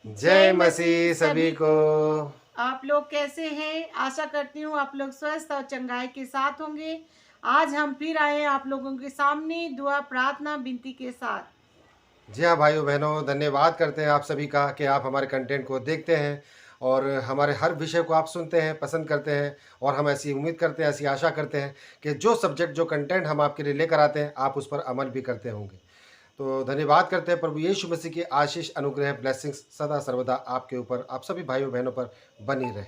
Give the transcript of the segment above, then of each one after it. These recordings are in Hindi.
जय मसीह सभी को। आप लोग कैसे हैं? आशा करती हूँ आप लोग स्वस्थ और चंगाई के साथ होंगे। आज हम फिर आए हैं आप लोगों के सामने दुआ, प्रार्थना, विनती के साथ। जी हाँ भाइयों बहनों, धन्यवाद करते हैं आप सभी का कि आप हमारे कंटेंट को देखते हैं और हमारे हर विषय को आप सुनते हैं, पसंद करते हैं। और हम ऐसी उम्मीद करते हैं, ऐसी आशा करते हैं कि जो सब्जेक्ट, जो कंटेंट हम आपके लिए लेकर आते हैं, आप उस पर अमल भी करते होंगे। तो धन्यवाद करते हैं। प्रभु यीशु मसीह की आशीष, अनुग्रह, ब्लेसिंग्स सदा सर्वदा आपके ऊपर, आप सभी भाइयों बहनों पर बनी रहे।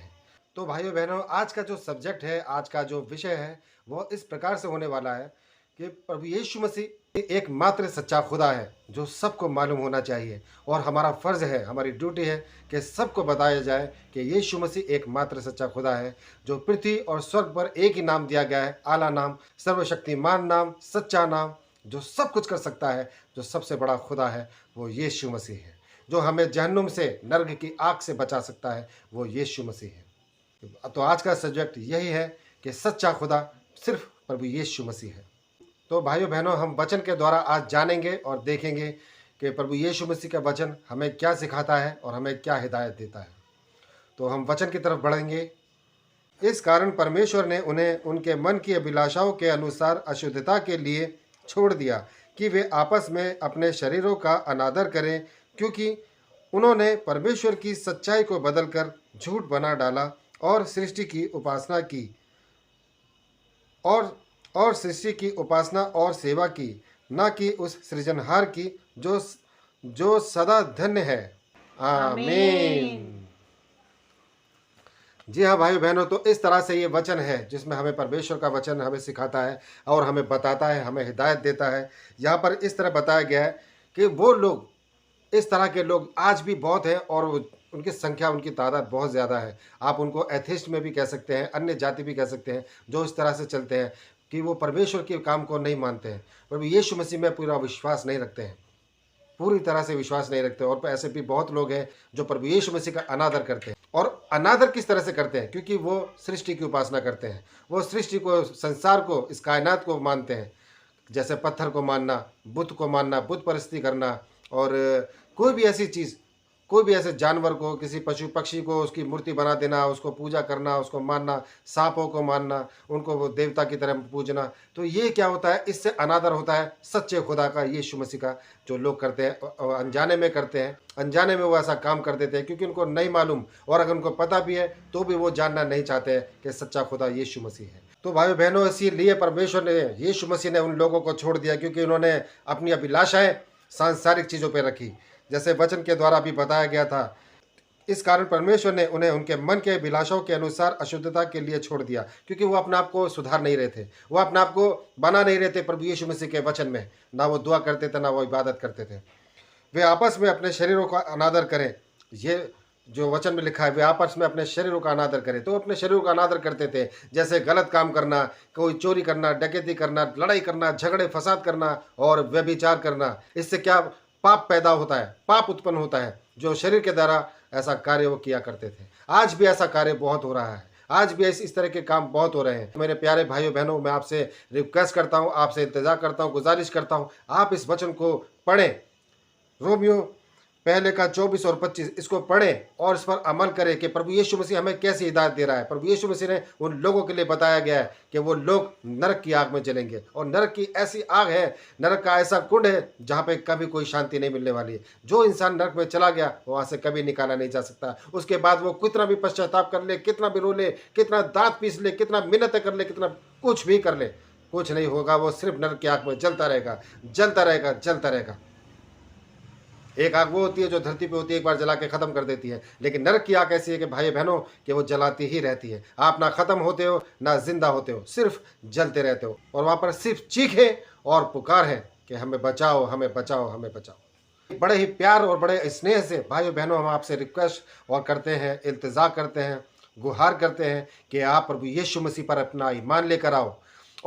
तो भाइयों बहनों, आज का जो सब्जेक्ट है, आज का जो विषय है, वो इस प्रकार से होने वाला है कि प्रभु यीशु मसीह एकमात्र सच्चा खुदा है, जो सबको मालूम होना चाहिए। और हमारा फ़र्ज़ है, हमारी ड्यूटी है कि सबको बताया जाए कि यीशु मसीह एकमात्र सच्चा खुदा है, जो पृथ्वी और स्वर्ग पर एक ही नाम दिया गया है, आला नाम, सर्वशक्तिमान नाम, सच्चा नाम, जो सब कुछ कर सकता है, जो सबसे बड़ा खुदा है, वो यीशु मसीह है। जो हमें जहन्नुम से, नर्क की आग से बचा सकता है, वो यीशु मसीह है। तो आज का सब्जेक्ट यही है कि सच्चा खुदा सिर्फ प्रभु यीशु मसीह है। तो भाइयों बहनों, हम वचन के द्वारा आज जानेंगे और देखेंगे कि प्रभु यीशु मसीह का वचन हमें क्या सिखाता है और हमें क्या हिदायत देता है। तो हम वचन की तरफ बढ़ेंगे। इस कारण परमेश्वर ने उन्हें उनके मन की अभिलाषाओं के अनुसार अशुद्धता के लिए छोड़ दिया कि वे आपस में अपने शरीरों का अनादर करें, क्योंकि उन्होंने परमेश्वर की सच्चाई को बदलकर झूठ बना डाला और सृष्टि की उपासना की और सृष्टि की उपासना और सेवा की, न कि उस सृजनहार की जो सदा धन्य है। आमीन। आमीन। जी हाँ भाई बहनों, तो इस तरह से ये वचन है जिसमें हमें परमेश्वर का वचन हमें सिखाता है और हमें बताता है, हमें हिदायत देता है। यहाँ पर इस तरह बताया गया है कि वो लोग, इस तरह के लोग आज भी बहुत हैं और उनकी संख्या, उनकी तादाद बहुत ज़्यादा है। आप उनको एथिस्ट में भी कह सकते हैं, अन्य जाति भी कह सकते हैं, जो इस तरह से चलते हैं कि वो परमेश्वर के काम को नहीं मानते हैं, प्रभु यीशु मसीह में पूरा विश्वास नहीं रखते हैं, पूरी तरह से विश्वास नहीं रखते। और ऐसे भी बहुत लोग हैं जो प्रभु यीशु मसीह का अनादर करते हैं। और अनादर किस तरह से करते हैं? क्योंकि वो सृष्टि की उपासना करते हैं। वो सृष्टि को, संसार को, इस कायनात को मानते हैं। जैसे पत्थर को मानना, बुत को मानना, बुत परस्ती करना, और कोई भी ऐसी चीज़, कोई भी ऐसे जानवर को, किसी पशु पक्षी को उसकी मूर्ति बना देना, उसको पूजा करना, उसको मानना, सांपों को मानना, उनको वो देवता की तरह पूजना। तो ये क्या होता है? इससे अनादर होता है सच्चे खुदा का, यीशु मसीह का, जो लोग करते हैं, अनजाने में करते हैं। अनजाने में वो ऐसा काम कर देते हैं क्योंकि उनको नहीं मालूम, और अगर उनको पता भी है तो भी वो जानना नहीं चाहते हैं कि सच्चा खुदा यीशु मसीह है। तो भाई बहनों, इसीलिए परमेश्वर ने, यीशु मसीह ने उन लोगों को छोड़ दिया, क्योंकि उन्होंने अपनी अभिलाषाएं सांसारिक चीज़ों पर रखी, जैसे वचन के द्वारा भी बताया गया था। इस कारण परमेश्वर ने उन्हें उनके मन के अभिलाषाओं के अनुसार अशुद्धता के लिए छोड़ दिया, क्योंकि वो अपने आप को सुधार नहीं रहे थे, वो अपने आप को बना नहीं रहे थे प्रभु यीशु मसीह के वचन में। ना वो दुआ करते थे, ना वो इबादत करते थे। वे आपस में अपने शरीरों का अनादर करें, ये जो वचन में लिखा है, वे आपस में अपने शरीरों का अनादर करें। तो अपने शरीरों का अनादर करते थे, जैसे गलत काम करना, कोई चोरी करना, डकैती करना, लड़ाई करना, झगड़े फसाद करना और व्यभिचार करना। इससे क्या पाप पैदा होता है, पाप उत्पन्न होता है, जो शरीर के द्वारा ऐसा कार्य वो किया करते थे। आज भी ऐसा कार्य बहुत हो रहा है, आज भी इस तरह के काम बहुत हो रहे हैं। मेरे प्यारे भाइयों बहनों, मैं आपसे रिक्वेस्ट करता हूँ, आपसे इंतजार करता हूँ, गुजारिश करता हूँ, आप इस वचन को पढ़ें। रोमियो पहले का 24 और 25, इसको पढ़ें और इस पर अमल करें कि प्रभु यीशु मसीह हमें कैसी हिदायत दे रहा है। प्रभु यीशु मसीह ने उन लोगों के लिए बताया गया है कि वो लोग नरक की आग में जलेंगे, और नरक की ऐसी आग है, नरक का ऐसा कुंड है जहाँ पे कभी कोई शांति नहीं मिलने वाली है। जो इंसान नरक में चला गया, वहाँ से कभी निकाला नहीं जा सकता। उसके बाद वो कितना भी पश्चाताप कर ले, कितना भी रो ले, कितना दांत पीस ले, कितना मिन्नतें कर ले, कितना कुछ भी कर ले, कुछ नहीं होगा। वो सिर्फ नरक की आग में जलता रहेगा, जलता रहेगा, जलता रहेगा। एक आग वो होती है जो धरती पे होती है, एक बार जला के खत्म कर देती है, लेकिन नरक की आग ऐसी है कि भाई बहनों, कि वो जलाती ही रहती है। आप ना खत्म होते हो, ना जिंदा होते हो, सिर्फ जलते रहते हो। और वहां पर सिर्फ चीखे और पुकार है कि हमें बचाओ, हमें बचाओ, हमें बचाओ। बड़े ही प्यार और बड़े स्नेह से भाइयों बहनों, हम आपसे रिक्वेस्ट और करते हैं, इल्तिजा करते हैं, गुहार करते हैं कि आप प्रभु यीशु मसीह पर अपना ईमान लेकर आओ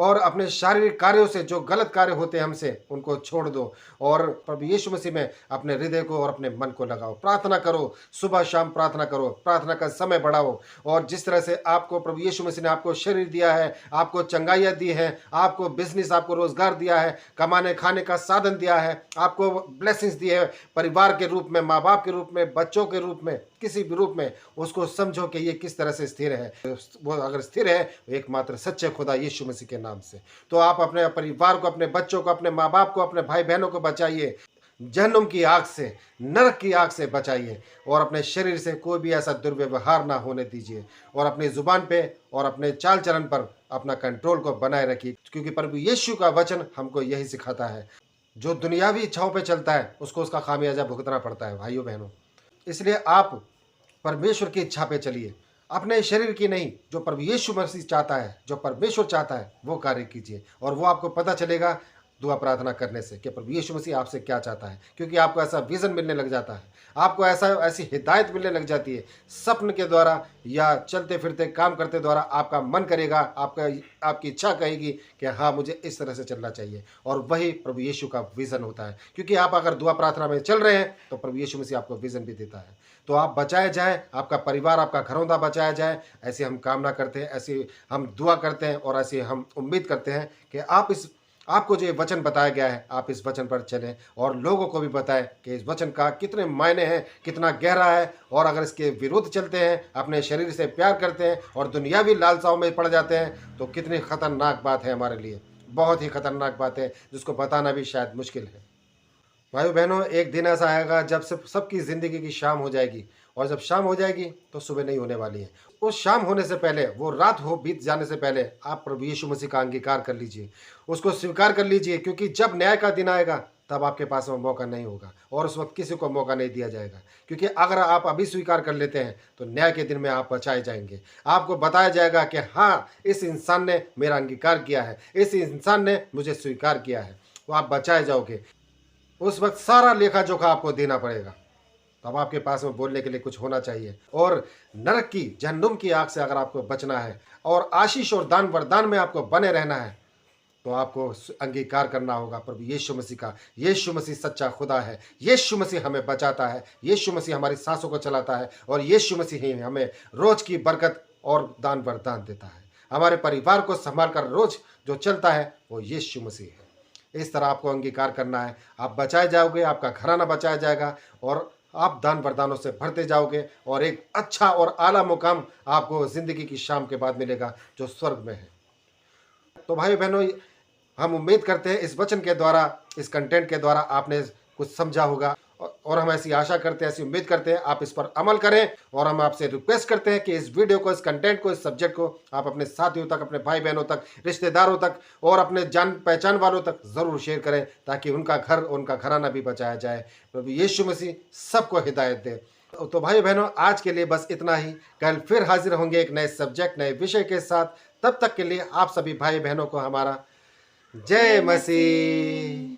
और अपने शारीरिक कार्यों से जो गलत कार्य होते हैं हमसे उनको छोड़ दो और प्रभु यीशु मसीह में अपने हृदय को और अपने मन को लगाओ। प्रार्थना करो, सुबह शाम प्रार्थना करो, प्रार्थना का समय बढ़ाओ। और जिस तरह से आपको प्रभु यीशु मसीह ने आपको शरीर दिया है, आपको चंगाइयाँ दी हैं, आपको बिजनेस, आपको रोजगार दिया है, कमाने खाने का साधन दिया है, आपको ब्लेसिंग्स दी है परिवार के रूप में, माँ बाप के रूप में, बच्चों के रूप में, किसी भी रूप में, उसको समझो कि ये किस तरह से स्थिर है। वो अगर स्थिर है एकमात्र सच्चे खुदा यीशु मसीह के नाम से। तो आप अपने परिवार को, अपने बच्चों को, अपने माँ बाप को, अपने भाई बहनों को बचाइए, जहन्नुम की आग से, नरक की आग से बचाइए और अपने शरीर से कोई भी ऐसा दुर्व्यवहार ना होने दीजिए और अपनी जुबान पे और अपने चाल चलन पर अपना कंट्रोल को बनाए रखिए, क्योंकि प्रभु यीशु का वचन हमको यही सिखाता है। जो दुनियावी इच्छाओं पे चलता है उसको उसका खामियाजा भुगतना पड़ता है भाइयों बहनों। इसलिए आप परमेश्वर की इच्छा पे चलिए, अपने शरीर की नहीं, जो प्रभु यीशु मसीह चाहता है, जो परमेश्वर चाहता है वो कार्य कीजिए और वो आपको पता चलेगा दुआ प्रार्थना करने से कि प्रभु यीशु मसीह आपसे क्या चाहता है, क्योंकि आपको ऐसा विजन मिलने लग जाता है, आपको ऐसी हिदायत मिलने लग जाती है सपन के द्वारा या चलते फिरते काम करते द्वारा। आपका मन करेगा, आपकी इच्छा कहेगी कि हाँ मुझे इस तरह से चलना चाहिए, और वही प्रभु यीशु का विज़न होता है। क्योंकि आप अगर दुआ प्रार्थना में चल रहे हैं तो प्रभु यीशु मसीह आपको विज़न भी देता है। तो आप बचाए जाए, आपका परिवार, आपका घरौंदा बचाया जाए, ऐसी हम कामना करते हैं, ऐसी हम दुआ करते हैं और ऐसी हम उम्मीद करते हैं कि आपको जो ये वचन बताया गया है आप इस वचन पर चलें और लोगों को भी बताएं कि इस वचन का कितने मायने हैं, कितना गहरा है। और अगर इसके विरुद्ध चलते हैं, अपने शरीर से प्यार करते हैं और दुनियावी लालसाओं में पड़ जाते हैं तो कितनी खतरनाक बात है हमारे लिए, बहुत ही खतरनाक बात है जिसको बताना भी शायद मुश्किल है। भाइयों बहनों, एक दिन ऐसा आएगा जब सबकी ज़िंदगी की शाम हो जाएगी, और जब शाम हो जाएगी तो सुबह नहीं होने वाली है। उस शाम होने से पहले, वो रात हो बीत जाने से पहले आप प्रभु यीशु मसीह का अंगीकार कर लीजिए, उसको स्वीकार कर लीजिए, क्योंकि जब न्याय का दिन आएगा तब आपके पास में मौका नहीं होगा और उस वक्त किसी को मौका नहीं दिया जाएगा। क्योंकि अगर आप अभी स्वीकार कर लेते हैं तो न्याय के दिन में आप बचाए जाएंगे। आपको बताया जाएगा कि हाँ इस इंसान ने मेरा अंगीकार किया है, इस इंसान ने मुझे स्वीकार किया है, तो आप बचाए जाओगे। उस वक्त सारा लेखा जोखा आपको देना पड़ेगा, तब आपके पास में बोलने के लिए कुछ होना चाहिए। और नरक की, जहन्नुम की आग से अगर आपको बचना है और आशीष और दान वरदान में आपको बने रहना है तो आपको अंगीकार करना होगा प्रभु यीशु मसीह का। यीशु मसीह सच्चा खुदा है, यीशु मसीह हमें बचाता है, यीशु मसीह हमारी सांसों को चलाता है और यीशु मसीह ही हमें रोज की बरकत और दान वरदान देता है। हमारे परिवार को संभाल कर रोज जो चलता है वो यीशु मसीह है। इस तरह आपको अंगीकार करना है, आप बचाए जाओगे, आपका घराना बचाया जाएगा और आप दान वरदानों से भरते जाओगे और एक अच्छा और आला मुकाम आपको ज़िंदगी की शाम के बाद मिलेगा जो स्वर्ग में है। तो भाई बहनों, हम उम्मीद करते हैं इस वचन के द्वारा, इस कंटेंट के द्वारा आपने कुछ समझा होगा और हम ऐसी आशा करते हैं, ऐसी उम्मीद करते हैं आप इस पर अमल करें। और हम आपसे रिक्वेस्ट करते हैं कि इस वीडियो को, इस कंटेंट को, इस सब्जेक्ट को आप अपने साथियों तक, अपने भाई बहनों तक, रिश्तेदारों तक और अपने जान पहचान वालों तक ज़रूर शेयर करें, ताकि उनका घर, उनका घराना भी बचाया जाए। प्रभु यीशु मसीह सबको हिदायत दे। तो भाई बहनों, आज के लिए बस इतना ही। कल फिर हाजिर होंगे एक नए सब्जेक्ट, नए विषय के साथ। तब तक के लिए आप सभी भाई बहनों को हमारा जय मसीह।